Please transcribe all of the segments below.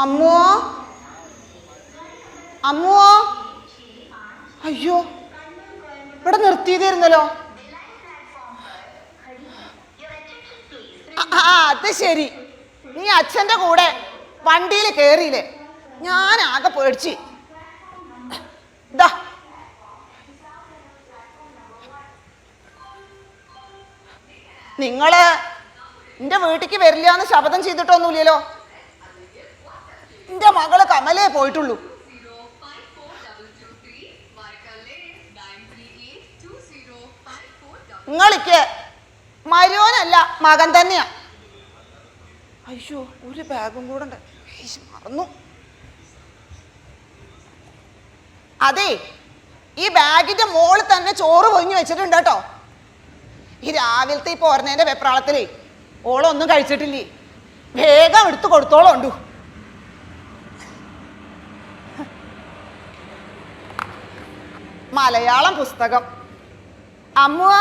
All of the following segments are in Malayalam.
അമ്മുവോ അമ്മുവോ അയ്യോ ഇവിടെ നിർത്തിയതായിരുന്നല്ലോ. അത് ശരി, നീ അച്ഛൻ്റെ കൂടെ വണ്ടിയിൽ കയറിയില്ലേ? ഞാൻ ആകെ പേടിച്ച്. ഇതാ നിങ്ങള് എൻ്റെ വീട്ടിലേക്ക് വരില്ല എന്ന് ശപഥം ചെയ്തിട്ടൊന്നുമില്ലല്ലോ. എൻ്റെ മകള് കമലേ പോയിട്ടുള്ളൂ. നിങ്ങൾക്ക് മരുവനല്ല മകൻ തന്നെയാ. അയ്യോ ഒരു ബാഗും കൂടെ ഉണ്ട്, മറന്നു. അതെ, ഈ ബാഗിന്റെ മോളിൽ തന്നെ ചോറ് പൊഞ്ഞു വെച്ചിട്ടുണ്ട് കേട്ടോ. ഈ രാവിലത്തെ ഈ പോരണേന്റെ വെപ്രാളത്തിലേ ഓളൊന്നും കഴിച്ചിട്ടില്ലേ. വേഗം എടുത്തു കൊടുത്തോളുണ്ടു. മലയാളം പുസ്തകം. അമ്മുവ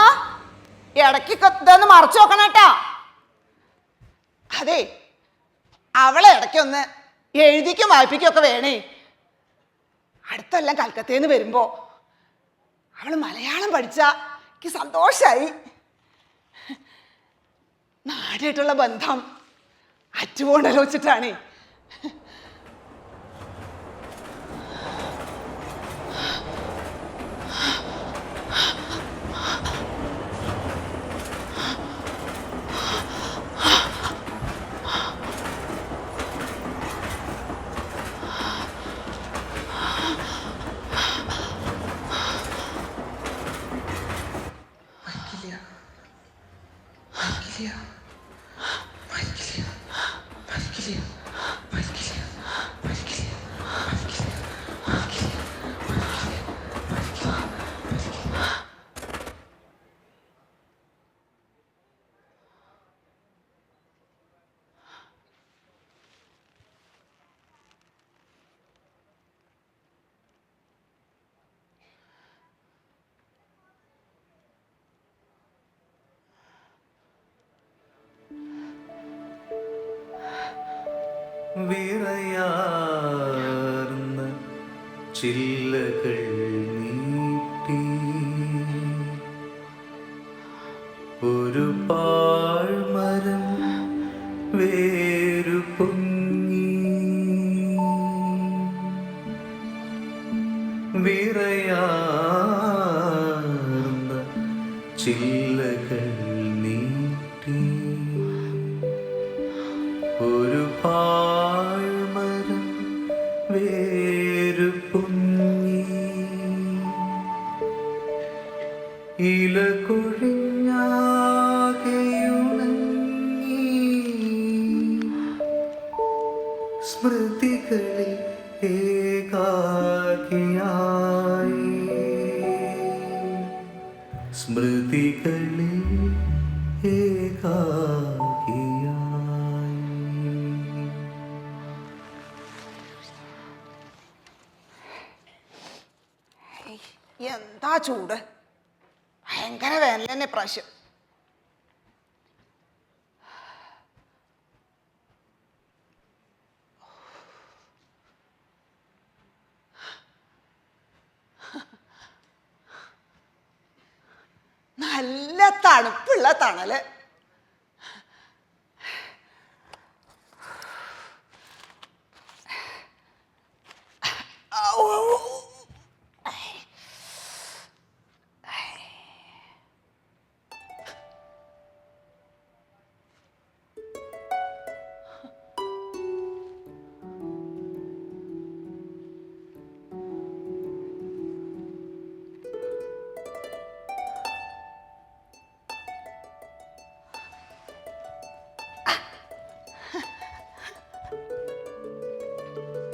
ഇടയ്ക്ക് ഇതൊന്ന് മറച്ചു നോക്കണേട്ടാ. അതെ, അവളെ ഇടയ്ക്കൊന്ന് എഴുതിക്കും വായിപ്പിക്കും ഒക്കെ വേണേ. അടുത്തെല്ലാം കൽക്കത്തയിൽ വരുമ്പോ അവള് മലയാളം പഠിച്ച എനിക്ക് സന്തോഷായി. നാടായിട്ടുള്ള ബന്ധം അറ്റുപോണ്ടല്ലോ വെച്ചിട്ടാണ്. വിറയാർന്ന ചില്ലകൾ നീട്ടി ഒരു പാഴ്മരം വേരു പൊങ്ങി. വിറയാർന്ന ചില്ലകൾ നീട്ടി ഒരു പാഴ്മരം വേരു പൊങ്ങി. ഇല കൊഴിഞ്ഞാകെയുണങ്ങി സ്മൃതികളിൽ ഏകാകിയായി. സ്മൃതികളിൽ എന്താ ചൂട്, ഭയങ്കര വേനൽ തന്നെ പ്രാവശ്യം. നല്ല തണുപ്പുള്ള തണല്.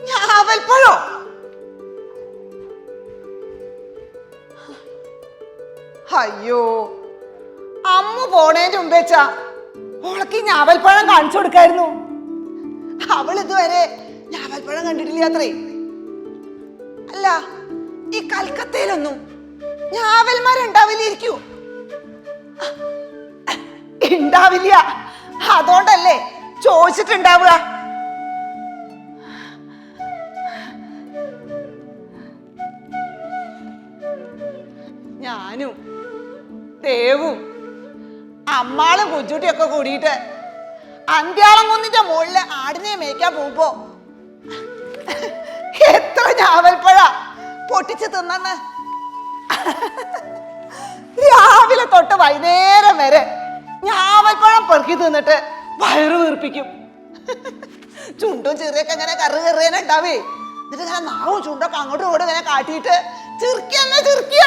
ഞാവൽപ്പഴോ? അയ്യോ, അമ്മ പോണേന്റെ മുമ്പേച്ചാ ഓളക്ക് ഈ ഞാവൽപ്പഴം കാണിച്ചു കൊടുക്കായിരുന്നു. അവൾ ഇതുവരെ ഞാവൽപ്പഴം കണ്ടിട്ടില്ല അത്രേ. അല്ല, ഈ കൽക്കത്തയിലൊന്നും ഞാവൽമരം ഉണ്ടാവില്ലായിരിക്കൂ? ഉണ്ടാവില്ല, അതുകൊണ്ടല്ലേ ചോദിച്ചിട്ടുണ്ടാവുക. കൊച്ചുട്ടിയൊക്കെ കൂടിയിട്ട് അന്ത്യാളം കുന്നിന്റെ മുകളില് ആടിനെ മേയ്ക്കാൻ പോകുമ്പോ എത്ര ഞാവൽപ്പഴ പൊട്ടിച്ച് തിന്നെന്ന്. രാവിലെ തൊട്ട് വൈകുന്നേരം വരെ ഞാവൽപ്പഴം പെറുക്കി തിന്നിട്ട് വയറ് വീർപ്പിക്കും. ചുണ്ടും ചെറിയൊക്കെ ഇങ്ങനെ കറുകറിയാൻ ഉണ്ടാവേ. എന്നിട്ട് ഇങ്ങനെ നാവും ചുണ്ടൊക്കെ അങ്ങോട്ടും ഇങ്ങോട്ടും ഇങ്ങനെ കാട്ടിയിട്ട് ചിർക്കിയെന്നെ ചിർക്കിയ.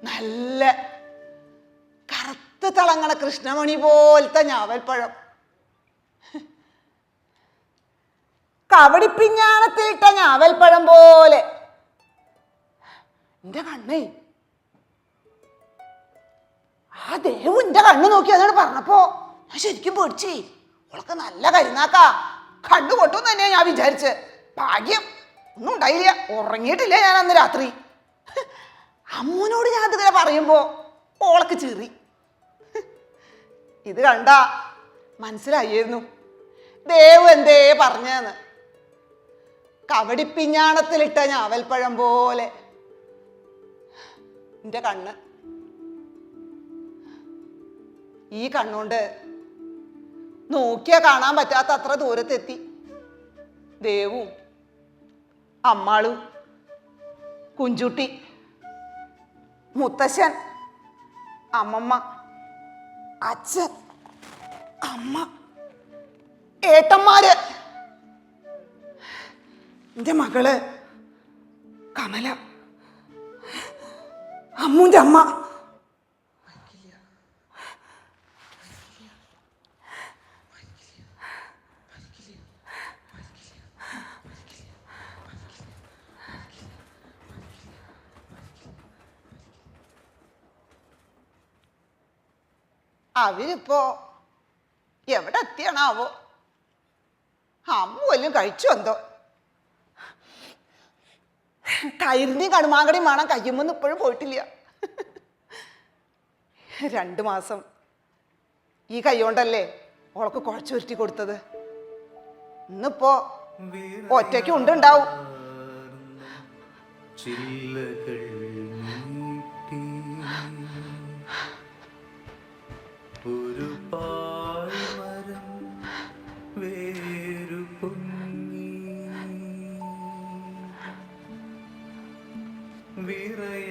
നല്ല കറുത്ത് തിളങ്ങണ കൃഷ്ണമണി പോലത്തെ ഞാവൽപ്പഴം കവടിപ്പിഞ്ഞാണത്തിലിട്ട ഞാവൽപ്പഴം പോലെ. എന്റെ കണ്ണേ, ആ ദേവു എന്റെ കണ്ണ് നോക്കി അതാണ് പറഞ്ഞപ്പോ ഞാൻ ശരിക്കും പേടിച്ചേ. അവൾക്ക് നല്ല കരുന്നാക്കാ, കണ്ണു പൊട്ടും തന്നെയാ ഞാൻ വിചാരിച്ച്. ഭാഗ്യം ഒന്നും ഉണ്ടായില്ല, ഉറങ്ങിയിട്ടില്ല ഞാൻ അന്ന് രാത്രി. അമ്മൂനോട് ഞാൻ അതിങ്ങനെ പറയുമ്പോ ഓളക്ക് ചീറി. ഇത് കണ്ട മനസ്സിലായിരുന്നു ദേവു എന്തേ പറഞ്ഞെന്ന്. കവടിപ്പിഞ്ഞാണത്തിലിട്ട ഞാവൽപ്പഴം പോലെ എൻ്റെ കണ്ണ്. ഈ കണ്ണുകൊണ്ട് നോക്കിയാ കാണാൻ പറ്റാത്ത അത്ര ദൂരത്തെത്തി ദേവും അമ്മാളും കുഞ്ചുട്ടി, മുത്തശ്ശൻ, അമ്മമ്മ, അച്ഛൻ, അമ്മ, ഏട്ടന്മാര്, എൻ്റെ മകള് കമല, അമ്മൂൻ്റെ അമ്മ. അവരിപ്പോ എവിടെ എത്തിയാണാവോ? അമ്മ വല്ലതും കഴിച്ചു എന്തോ. തൈരിൻ്റെയും കടുമാങ്ങടിയും വേണം കയ്യുമെന്ന് ഇപ്പോഴും പോയിട്ടില്ല. 2 മാസം ഈ കൈ കൊണ്ടല്ലേ ഓൾക്ക് കുഴച്ചുരുട്ടി കൊടുത്തത്. ഇന്നിപ്പോ ഒറ്റയ്ക്ക് ഉണ്ടുണ്ടാവും. ഒരു പാഴ്മരം വേരു പൊങ്ങി വിറയാർന്ന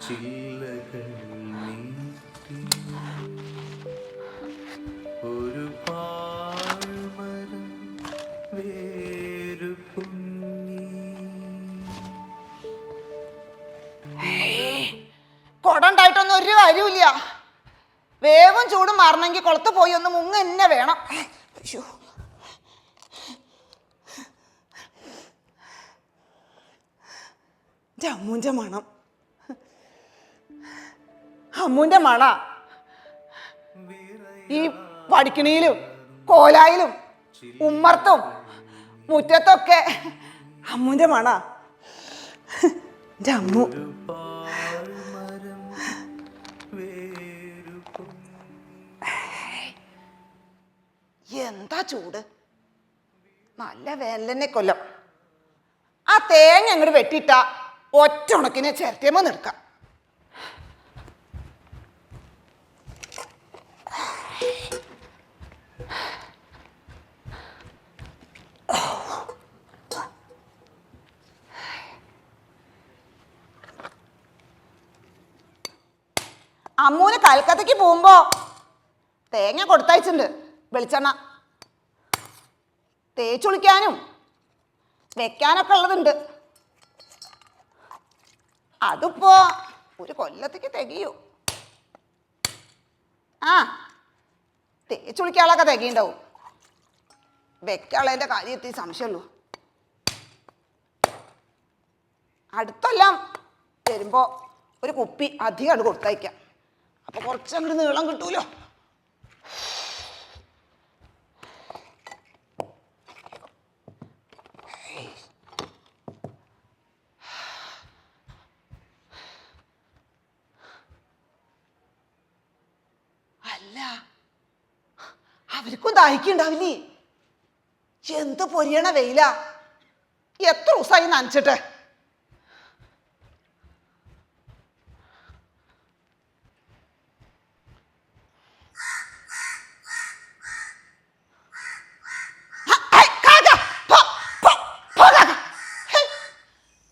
ചില്ലകൾ നീട്ടി. ഒരു പാഴ്മരം വേരു പൊങ്ങി. കുട ഉണ്ടായിട്ടൊന്നും ഒരു കാര്യമില്ല. വേഗം ചൂട് മാറണമെങ്കിൽ കുളത്ത് പോയി ഒന്ന് മുങ്ങ തന്നെ വേണം. അയ്യോ, അമ്മൂൻ്റെ മണം, അമ്മൂൻ്റെ മണ ഈ വടിക്കണിയിലും കോലായിലും ഉമ്മർത്തും മുറ്റത്തൊക്കെ അമ്മൂൻ്റെ മണ. എൻ്റെ അമ്മു എന്താ ചൂട്, നല്ല വേനലെന്നെ കൊല്ലം. ആ തേങ്ങ അങ്ങോട്ട് വെട്ടിയിട്ട ഒറ്റ ഉണക്കിനെ ചിരട്ടിയമ്മ നിൽക്കാം. അമ്മൂന് കൽക്കത്തയ്ക്ക് പോകുമ്പോ തേങ്ങ കൊടുത്തയച്ചിട്ടുണ്ട്, വെളിച്ചെണ്ണ തേച്ചൊളിക്കാനും വെക്കാനൊക്കെ ഉള്ളതുണ്ട്. അതിപ്പോ ഒരു കൊല്ലത്തേക്ക് തികയോ? ആ, തേച്ചൊളിക്കാളൊക്കെ തികയുണ്ടാവും. വെക്കാളതിൻ്റെ കാര്യത്തിൽ സംശയമുള്ളൂ. അടുത്തെല്ലാം വരുമ്പോ ഒരു കുപ്പി അധികം അത് കൊടുത്തയക്കാം. അപ്പൊ കുറച്ചങ്ങോട്ട് നീളം കിട്ടൂലോ. അല്ല, അവർക്കും ദാഹിക്കുണ്ടാവില്ലേ? എന്ത് പൊരിയണ വെയില. എത്ര ദിവസമായി നനച്ചിട്ട്.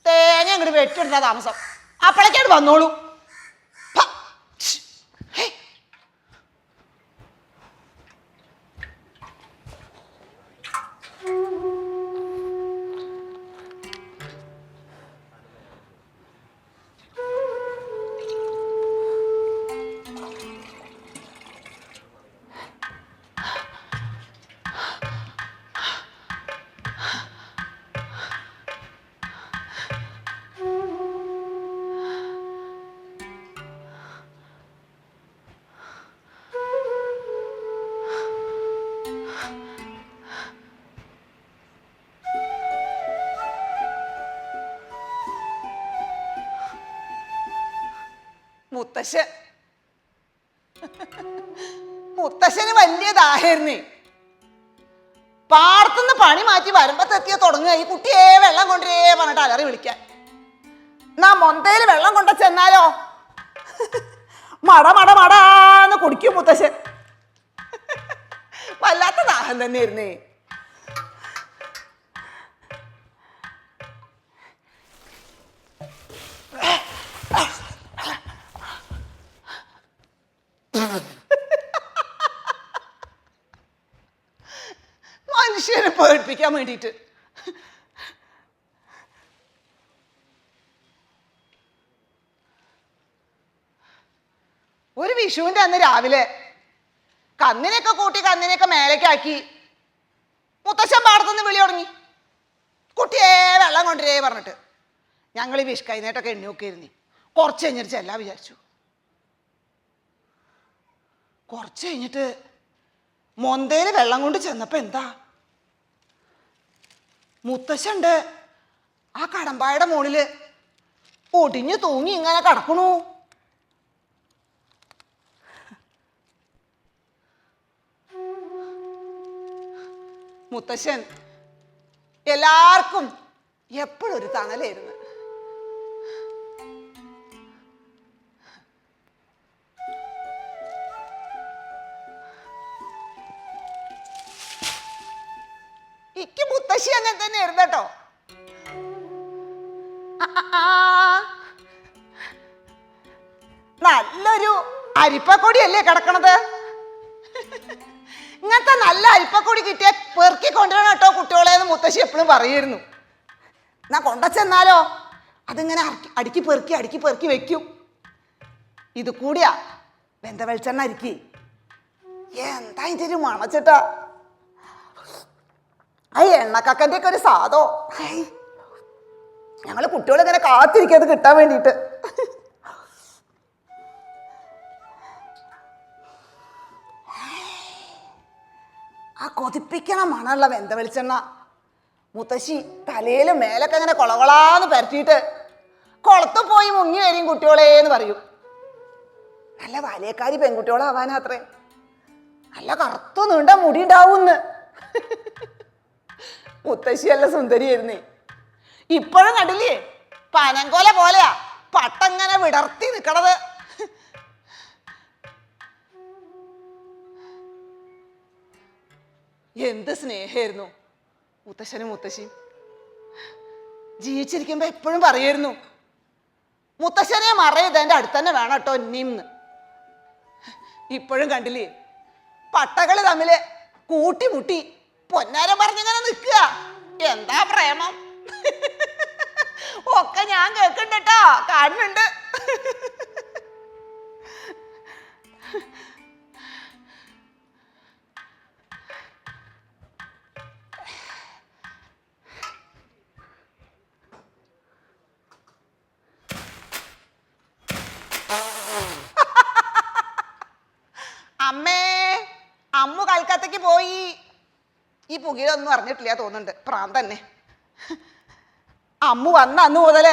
തേങ്ങ ഇങ്ങോട്ട് വെട്ടിടുന്ന താമസം. അപ്പോഴേക്കായിട്ട് വന്നോളൂ. മുത്തശ്ശന് വലിയ ദാഹേർന്നേ. പാടത്തുനിന്ന് പണി മാറ്റി വരുമ്പത്തെത്തിയ തുടങ്ങുക ഈ കുട്ടിയെ വെള്ളം കൊണ്ടേ പറഞ്ഞിട്ട് അലറി വിളിക്കാൻ. എന്നാ മൊന്തയില് വെള്ളം കൊണ്ട ചെന്നാലോ മട മട മടാന്ന് കുടിക്കും മുത്തശ്ശൻ. വല്ലാത്ത ദാഹം തന്നെയായിരുന്നേ. മനുഷ്യനെ പേടിപ്പിക്കാൻ വേണ്ടിയിട്ട്. ഒരു വിഷുവിന്റെ അന്ന് രാവിലെ കന്നിനെയൊക്കെ കൂട്ടി കന്നിനെയൊക്കെ മേലേക്കാക്കി മുത്തശ്ശൻ പാടത്തുനിന്ന് വിളി തുടങ്ങി. കുട്ടിയെ വെള്ളം കൊണ്ടുവരേ പറഞ്ഞിട്ട്. ഞങ്ങൾ ഈ വിഷ് കൈനേട്ടൊക്കെ എണ്ണി നോക്കിയിരുന്നി. കുറച്ച് കഴിഞ്ഞിട്ട് ചെല്ലാ വിചാരിച്ചു. കുറച്ച് കഴിഞ്ഞിട്ട് മൊന്തേല് വെള്ളം കൊണ്ട് ചെന്നപ്പോ എന്താ, മുത്തശ്ശണ്ട് ആ കടമ്പായുടെ മുകളില് ഒടിഞ്ഞു തൂങ്ങി ഇങ്ങനെ കിടക്കണു. മുത്തശ്ശൻ എല്ലാവർക്കും എപ്പോഴും ഒരു തണലായിരുന്നു. ഇക്ക് മുത്തശ്ശി അങ്ങനെ തന്നെ ആയിരുന്നു കേട്ടോ. നല്ലൊരു അരിപ്പക്കൊടിയല്ലേ കിടക്കണത്. ഇങ്ങനത്തെ നല്ല അരിപ്പക്കൊടി കിട്ടിയ പെറുക്കി കൊണ്ടുവരണം കേട്ടോ കുട്ടികളെന്ന് മുത്തശ്ശി എപ്പോഴും പറയുമായിരുന്നു. എന്നാ കൊണ്ടച്ചെന്നാലോ അതിങ്ങനെ അടുക്കി പെറുക്കി വെക്കും. ഇത് കൂടിയാ വെന്ത വെളിച്ചെണ്ണ അരിക്കി. എന്താ ഇതിന്റെ ഒരു മണച്ചിട്ടാ. ആ എണ്ണക്കക്കൻ്റെ ഒക്കെ ഒരു സാധോ. ഞങ്ങള് കുട്ടികളിങ്ങനെ കാത്തിരിക്കത് കിട്ടാൻ വേണ്ടിയിട്ട്. ആ കൊതിപ്പിക്കണ മണമുള്ള വെന്ത വെളിച്ചെണ്ണ മുത്തശ്ശി തലയിലും മേലൊക്കെ അങ്ങനെ കൊളകൊളാന്ന് പരത്തിയിട്ട് കുളത്ത് പോയി മുങ്ങി വരും കുട്ടികളേന്ന് പറയും. നല്ല ബാല്യക്കാരി പെൺകുട്ടികളാവാനാത്രേ. നല്ല കറുത്തു നീണ്ട മുടി ഉണ്ടാവൂന്ന്. മുത്തശ്ശി നല്ല സുന്ദരിയായിരുന്നേ. ഇപ്പോഴും കണ്ടില്ലേ പനങ്കോല പോലെയാ പട്ടങ്ങനെ വിടർത്തി നിക്കണത്. എന്ത് സ്നേഹമായിരുന്നു മുത്തശ്ശനും മുത്തശ്ശിയും. ജീവിച്ചിരിക്കുമ്പോ എപ്പോഴും പറയായിരുന്നു മുത്തശ്ശനെ മറയത് എൻ്റെ അടുത്ത് തന്നെ വേണം കേട്ടോ ഇനിന്ന്. ഇപ്പോഴും കണ്ടില്ലേ പട്ടകള് തമ്മില് കൂട്ടിമുട്ടി പൊന്നാരം പറഞ്ഞിങ്ങനെ നിൽക്കുക. എന്താ പ്രേമം ഒക്കെ ഞാൻ കേൾക്കുന്നുണ്ട് കേട്ടോ, കാണുന്നുണ്ട്. അമ്മേ, അമ്മു കൽക്കത്തക്ക് പോയി. ഈ പുകയിലൊന്നും അറിഞ്ഞിട്ടില്ല തോന്നുന്നുണ്ട്, പ്രാന്ത് തന്നെ. അമ്മു വന്ന അന്ന് മുതല്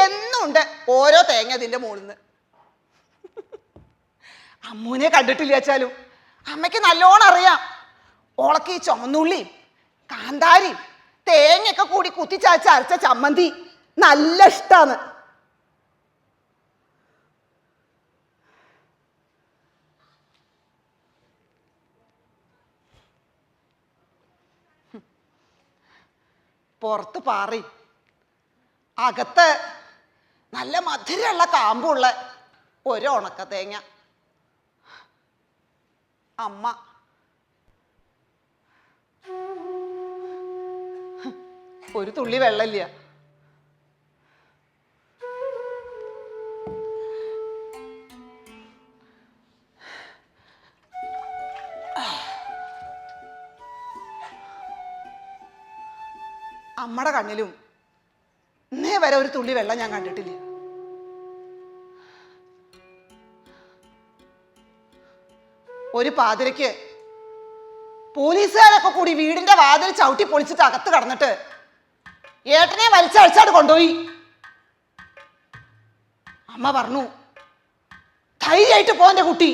എന്നുണ്ട് ഓരോ തേങ്ങ അതിൻ്റെ മുകളിൽ നിന്ന്. അമ്മുവിനെ കണ്ടിട്ടില്ല വെച്ചാലും അമ്മയ്ക്ക് നല്ലോണം അറിയാം ഓളക്ക് ഈ ചുമന്നുള്ളിയും കാന്താരി തേങ്ങയൊക്കെ കൂടി കുത്തിച്ചാച്ച അരച്ച ചമ്മന്തി നല്ല ഇഷ്ടാണ്. പുറത്ത് പാറി, അകത്ത് നല്ല മധുരമുള്ള കാമ്പുള്ള ഒരു ഉണക്ക തേങ്ങ. അമ്മ ഒരു തുള്ളി വെള്ളമില്ല. അമ്മയുടെ കണ്ണിലും ഇന്നേ വരെ ഒരു തുള്ളി വെള്ളം ഞാൻ കണ്ടിട്ടില്ല. ഒരു പാതിരയ്ക്ക് പോലീസുകാരൊക്കെ കൂടി വീടിന്റെ വാതിൽ ചവിട്ടി പൊളിച്ചിട്ട് അകത്ത് കടന്നിട്ട് ഏട്ടനെ വലിച്ചഴിച്ചാട് കൊണ്ടുപോയി. അമ്മ പറഞ്ഞു, ധൈര്യമായിട്ട് പോന്റെ കുട്ടി,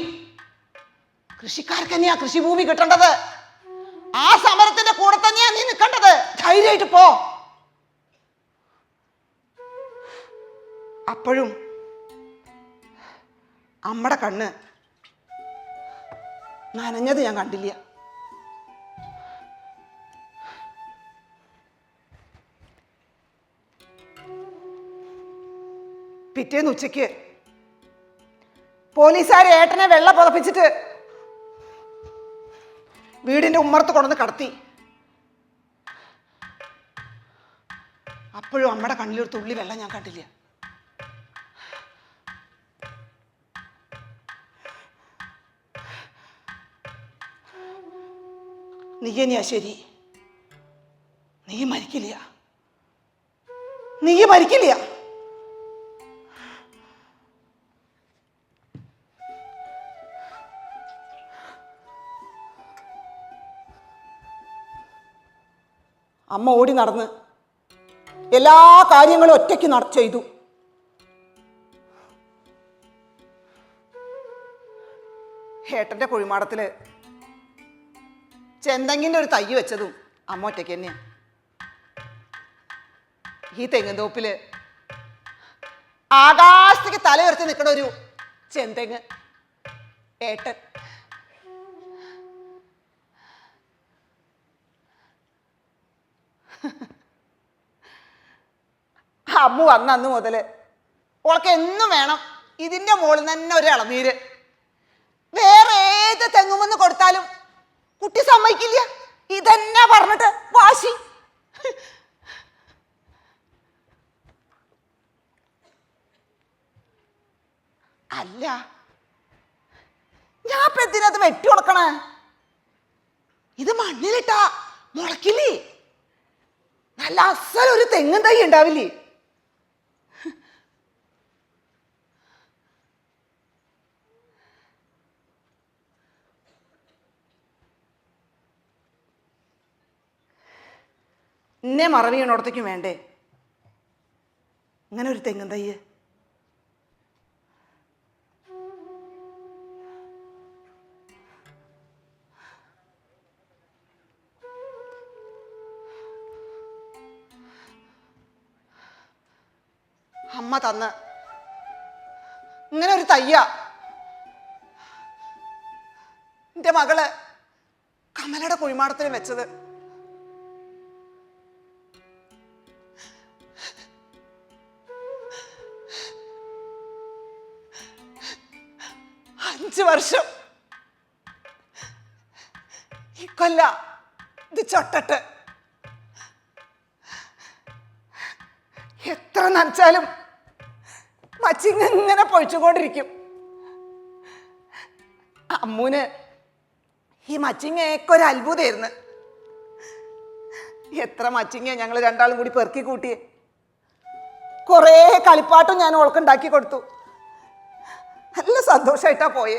കൃഷിക്കാർക്ക് തന്നെയാ കൃഷിഭൂമി കിട്ടേണ്ടത്, ആ സമരത്തിന്റെ കൂടെ തന്നെയാ നീ നിൽക്കേണ്ടത്, ധൈര്യമായിട്ട് പോ. അപ്പോഴും അമ്മയുടെ കണ്ണ് നനഞ്ഞത് ഞാൻ കണ്ടില്ല. പിറ്റേന്ന് ഉച്ചയ്ക്ക് പോലീസുകാരെ ഏട്ടനെ വെള്ളം പുതപ്പിച്ചിട്ട് വീടിന്റെ ഉമ്മറത്ത് കൊണ്ടുവന്ന് കടത്തി. അപ്പോഴും അമ്മയുടെ കണ്ണിലൊരു തുള്ളി വെള്ളം ഞാൻ കണ്ടില്ല. നീ തന്നെയാ ശരി, നീ മരിക്കില്ല, നീ മരിക്കില്ല. അമ്മ ഓടി നടന്ന് എല്ലാ കാര്യങ്ങളും ഒറ്റയ്ക്ക് ചെയ്തു. ഏട്ടൻ്റെ കുഴിമാടത്തിൽ ചെന്തെങ്ങിൻ്റെ ഒരു തൈ വെച്ചതും അമ്മ ഒറ്റയ്ക്ക് തന്നെയാണ്. ഈ തെങ്ങുംതോപ്പിൽ ആകാശത്തേക്ക് തല ഉയർത്തി നിൽക്കുന്ന ഒരു ചെന്തെങ്ങ് ഏട്ടൻ. അമ്മ വന്ന അന്ന് മുതൽ ഓൾക്ക് എന്നും വേണം ഇതിൻ്റെ മുകളിൽ തന്നെ ഒരു ഇളനീര്. വേറെ ഏത് തെങ്ങുമെന്ന് കൊടുത്താലും കുട്ടി സമ്മതിക്കില്ല. ഇതന്നെ പറഞ്ഞിട്ട് വാശി. അല്ല, ഞാൻ ഇപ്പൊ എന്തിനത് വെട്ടി കൊടുക്കണേ? ഇത് മണ്ണിലിട്ടാ മുളക്കില്ലേ, നല്ല അസലൊരു തെങ്ങും തൈ ഉണ്ടാവില്ലേ. എന്നെ മറവി ചെയ്യണോടത്തേക്കും വേണ്ടേ ഇങ്ങനെ ഒരു തെങ്ങും തയ്യ്? അമ്മ തന്ന് ഇങ്ങനെ ഒരു തയ്യ എൻ്റെ മകള് കമലയുടെ കുഴിമാടത്തിന് വെച്ചത്. അഞ്ച് വർഷം ഈ കൊല്ല ഇത് ചൊട്ടട്ട്. എത്ര നനച്ചാലും മച്ചിങ് ഇങ്ങനെ പൊഴിച്ചുകൊണ്ടിരിക്കും. അമ്മൂന് ഈ മച്ചിങ്ങയൊക്കെ ഒരു അത്ഭുതമായിരുന്നു. എത്ര മച്ചിങ്ങ ഞങ്ങൾ രണ്ടാളും കൂടി പെറുക്കി കൂട്ടി. കുറേ കളിപ്പാട്ടും ഞാൻ ഓൾക്കുണ്ടാക്കി കൊടുത്തു. നല്ല സന്തോഷമായിട്ടാ പോയെ.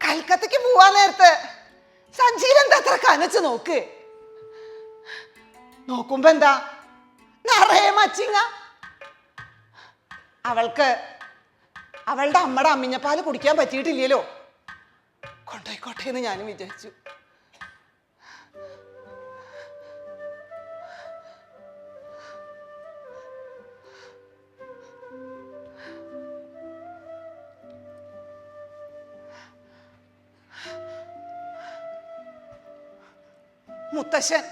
കൽക്കത്തയ്ക്ക് പോവാൻ നേരത്ത് സഞ്ചിയിലെന്താ അത്ര കനച്ച് നോക്ക്. നോക്കുമ്പോ എന്താ നിറയെ മച്ചിങ്ങ. അവൾക്ക് അവളുടെ അമ്മയുടെ അമ്മിഞ്ഞപ്പാല് കുടിക്കാൻ പറ്റിയിട്ടില്ലല്ലോ. കൊണ്ടോയിക്കോട്ടെ എന്ന് ഞാനും വിചാരിച്ചു. മുത്തശ്ശൻ,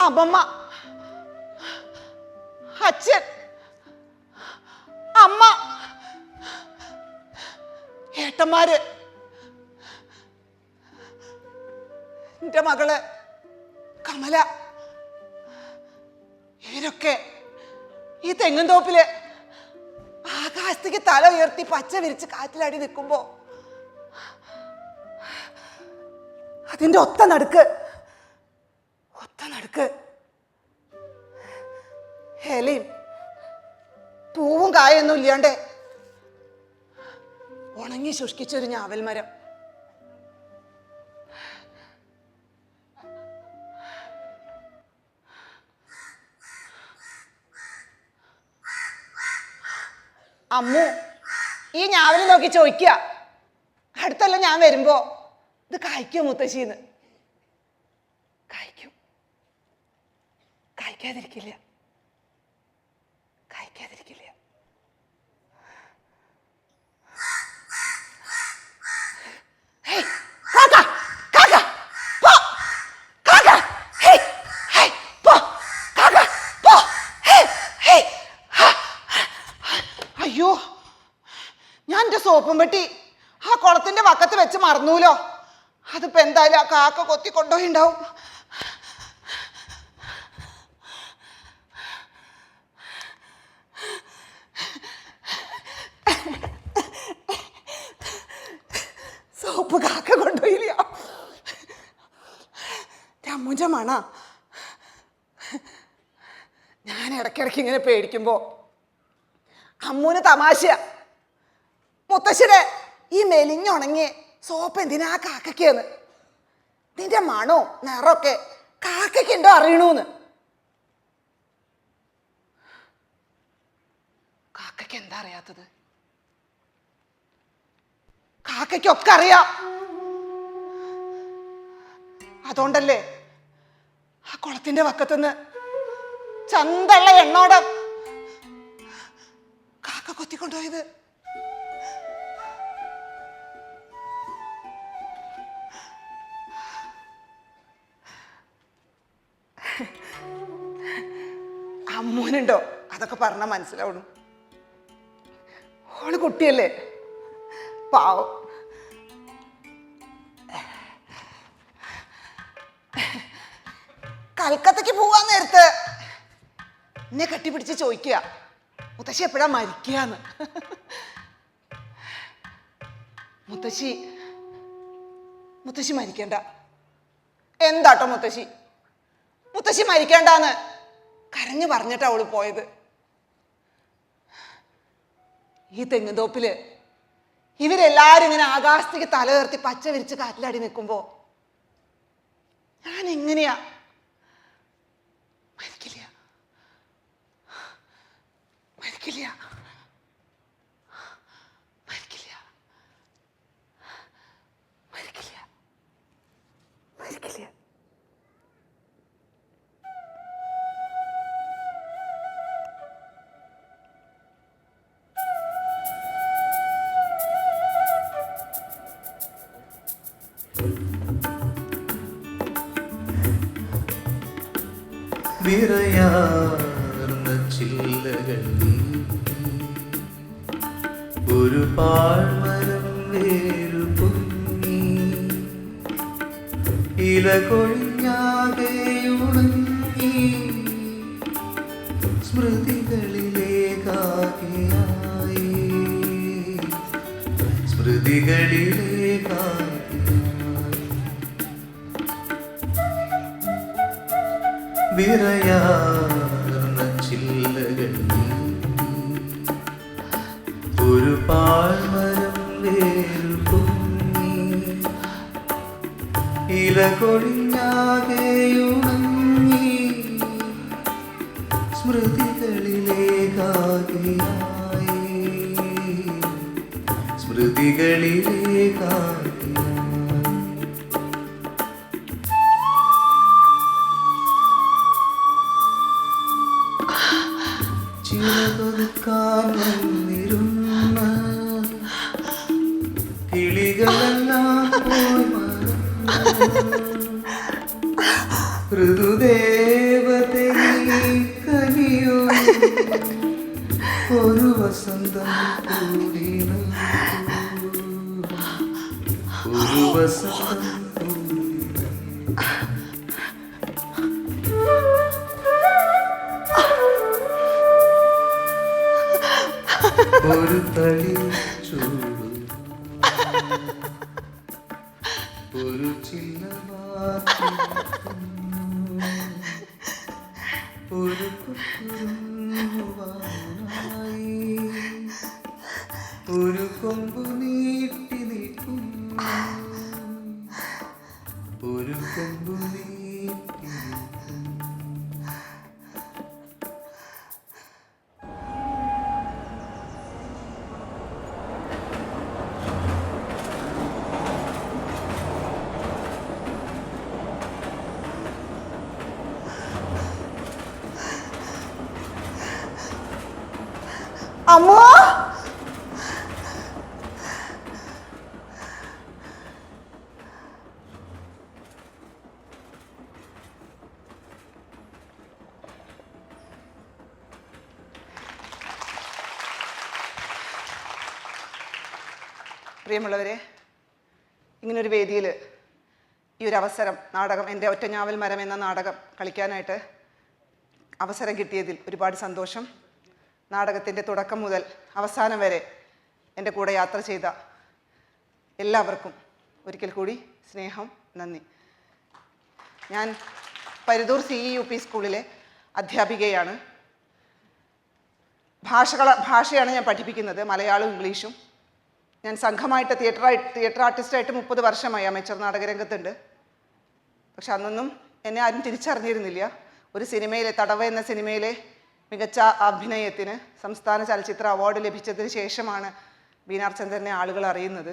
അമ്മമ്മ, അച്ഛൻ, അമ്മ, ഏട്ടന്മാര്, എൻ്റെ മകള് കമല, ഇവരൊക്കെ ഈ തെങ്ങുംതോപ്പില് ആകാശത്തേക്ക് തല ഉയർത്തി പച്ച വിരിച്ച് കാറ്റിലാടി നിൽക്കുമ്പോ അതിൻ്റെ ഒത്ത നടുക്ക് ഇലയും പൂവും കായൊന്നും ഇല്ലാണ്ട് ഉണങ്ങി ശുഷ്കിച്ചൊരു ഞാവൽ മരം. അമ്മു ഈ ഞാവൽ നോക്കി ചോദിക്കുക, അടുത്തല്ല ഞാൻ വരുമ്പോ ഇത് കായ്ക്കോ മുത്തശ്ശീന്ന്. കായ്ക്കും, കായ്ക്കാതിരിക്കില്ല. അയ്യോ, ഞാൻ എൻ്റെ സോപ്പും പെട്ടി ആ കുളത്തിന്റെ വക്കത്ത് വെച്ച് മറന്നൂലോ. അതിപ്പോ എന്തായാലും ആ കാക്ക കൊത്തി കൊണ്ടുപോയിണ്ടാവും. സോപ്പ് കാക്ക കൊണ്ടുപോയില്ല. അമ്മൂഞ്ച മണ. ഞാൻ ഇടയ്ക്കിടയ്ക്ക് ഇങ്ങനെ പേടിക്കുമ്പോ അമ്മൂന് തമാശയാ, മുത്തശ്ശിരെ ഈ മെലിഞ്ഞുണങ്ങിയ സോപ്പ് എന്തിനാ കാക്കയ്ക്കെന്ന്, നിന്റെ മണോ നിറമൊക്കെ കാക്കയ്ക്ക് ഉണ്ടോ അറിയണൂന്ന്. കാക്കയ്ക്ക് എന്താ അറിയാത്തത്? കാക്കയ്ക്കൊക്കെ അറിയാം. അതുകൊണ്ടല്ലേ ആ കുളത്തിന്റെ വക്കത്തുനിന്ന് ചന്തള്ള എണ്ണോടം കാക്ക കൊത്തിക്കൊണ്ടുപോയത്. അമ്മൂനുണ്ടോ അതൊക്കെ പറഞ്ഞാൽ മനസ്സിലാവണം. ഓള് കുട്ടിയല്ലേ, പാവം. കൽക്കത്തക്ക് പോവാൻ നേരത്ത് എന്നെ കെട്ടിപ്പിടിച്ച് ചോദിക്കുക, മുത്തശ്ശി എപ്പോഴാ മരിക്കാന്ന്. മുത്തശ്ശി മരിക്കണ്ട. എന്താട്ടോ മുത്തശ്ശി മരിക്കണ്ടെന്ന് കരഞ്ഞു പറഞ്ഞിട്ടാ അവള് പോയത്. ഈ തെങ്ങുതോപ്പില് ഇവരെല്ലാരും ഇങ്ങനെ ആകാശത്തേക്ക് തല ഉയർത്തി പച്ച വിരിച്ച് കാറ്റിലാടി നിൽക്കുമ്പോ ഞാൻ എങ്ങനെയാ മരിക്കില്ല. വിറയാർന്ന ചില്ലകൾ ഒരു പാഴ്മരം വേരു പൊങ്ങി ഇല കൊഴിഞ്ഞാകെ ഉണങ്ങി സ്മൃതികളിലേക്കാകിയായി വിറയാർന്ന ചില്ലകൾ ഒരു പാഴ്മരം വേരു പൊങ്ങി ഇല കൊഴിഞ്ഞാകെ ഉണങ്ങി സ്മൃതികളിലേക്കാകെ സ്മൃതികളിലെ കാര്യം ചിറകൊതുക്കാൻ വന്നിരുന്ന കിളികളെല്ലാം പോയി ഋതുദേവതേ കനിയോ ഒരു വസന്തം കൂടി നൽകൂ. ഒരു വസന്തം കൂടി ഒരു തളി ചൂടു ഒരു ചില്ലവാക്കി ഒരു കുറുവാനായി ഒരു കൊമ്പു നീട്ടി നിൽക്കുന്നു ഒരു കൊമ്പു നീട്ടി നിൽക്കുന്നു അമ്മോ പ്രിയമുള്ളവരെ, ഇങ്ങനൊരു വേദിയിൽ ഈ ഒരു അവസരം നാടകം എൻ്റെ ഒറ്റഞ്ഞാവൽ മരം എന്ന നാടകം കളിക്കാനായിട്ട് അവസരം കിട്ടിയതിൽ ഒരുപാട് സന്തോഷം. നാടകത്തിൻ്റെ തുടക്കം മുതൽ അവസാനം വരെ എൻ്റെ കൂടെ യാത്ര ചെയ്ത എല്ലാവർക്കും ഒരിക്കൽ കൂടി സ്നേഹം, നന്ദി. ഞാൻ പരിതൂർ CEUP സ്കൂളിലെ അധ്യാപികയാണ്. ഭാഷയാണ് ഞാൻ പഠിപ്പിക്കുന്നത്, മലയാളവും ഇംഗ്ലീഷും. ഞാൻ സംഘമായിട്ട് തിയേറ്റർ ആർട്ടിസ്റ്റായിട്ട് 30 വർഷമായി അമേച്ചർ നാടകരംഗത്തുണ്ട്. പക്ഷെ അന്നൊന്നും എന്നെ ആരും തിരിച്ചറിഞ്ഞിരുന്നില്ല. ഒരു സിനിമയിലെ തടവ എന്ന സിനിമയിലെ മികച്ച അഭിനയത്തിന് സംസ്ഥാന ചലച്ചിത്ര അവാർഡ് ലഭിച്ചതിന് ശേഷമാണ് ബീനാർ ചന്ദ്രനെ ആളുകൾ അറിയുന്നത്.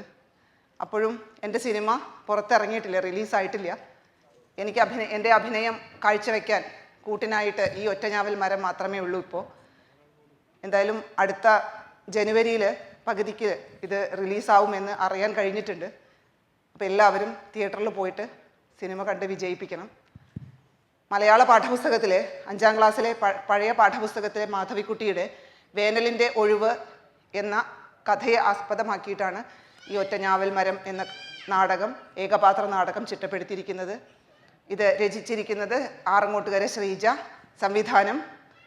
അപ്പോഴും എൻ്റെ സിനിമ പുറത്തിറങ്ങിയിട്ടില്ല, റിലീസായിട്ടില്ല. എൻ്റെ അഭിനയം കാഴ്ചവെക്കാൻ കൂട്ടിനായിട്ട് ഈ ഒറ്റഞ്ഞാവൽ മരം മാത്രമേ ഉള്ളൂ ഇപ്പോൾ. എന്തായാലും അടുത്ത ജനുവരിയിൽ പകുതിക്ക് ഇത് റിലീസാവുമെന്ന് അറിയാൻ കഴിഞ്ഞിട്ടുണ്ട്. അപ്പോൾ എല്ലാവരും തിയേറ്ററിൽ പോയിട്ട് സിനിമ കണ്ട് വിജയിപ്പിക്കണം. മലയാള പാഠപുസ്തകത്തിലെ 5ാം ക്ലാസ്സിലെ പഴയ പാഠപുസ്തകത്തിലെ മാധവിക്കുട്ടിയുടെ വേനലിൻ്റെ ഒഴിവ് എന്ന കഥയെ ആസ്പദമാക്കിയിട്ടാണ് ഈ ഒറ്റഞ്ഞാവൽ മരം എന്ന നാടകം, ഏകപാത്ര നാടകം ചിട്ടപ്പെടുത്തിയിരിക്കുന്നത്. ഇത് രചിച്ചിരിക്കുന്നത് ആറങ്ങോട്ടുകര ശ്രീജ, സംവിധാനം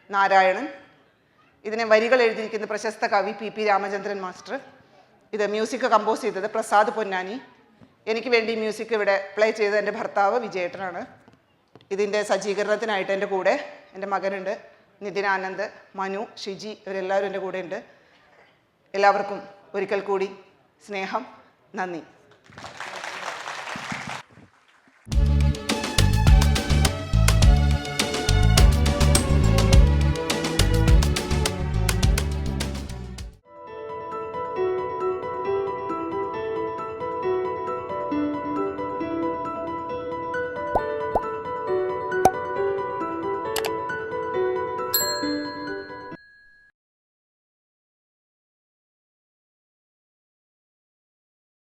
നാരായണൻ. ഇതിനെ വരികൾ എഴുതിയിരിക്കുന്ന പ്രശസ്ത കവി PP രാമചന്ദ്രൻ മാസ്റ്റർ. ഇത് മ്യൂസിക് കമ്പോസ് ചെയ്തത് പ്രസാദ് പൊന്നാനി. എനിക്ക് വേണ്ടി മ്യൂസിക് ഇവിടെ പ്ലേ ചെയ്ത എൻ്റെ ഭർത്താവ് വിജയേട്ടനാണ്. ഇതിൻ്റെ സജ്ജീകരണത്തിനായിട്ട് എൻ്റെ കൂടെ എൻ്റെ മകനുണ്ട്, നിതിൻ ആനന്ദ്, മനു, ഷിജി, ഇവരെല്ലാവരും എൻ്റെ കൂടെ ഉണ്ട്. എല്ലാവർക്കും ഒരിക്കൽ കൂടി സ്നേഹം, നന്ദി.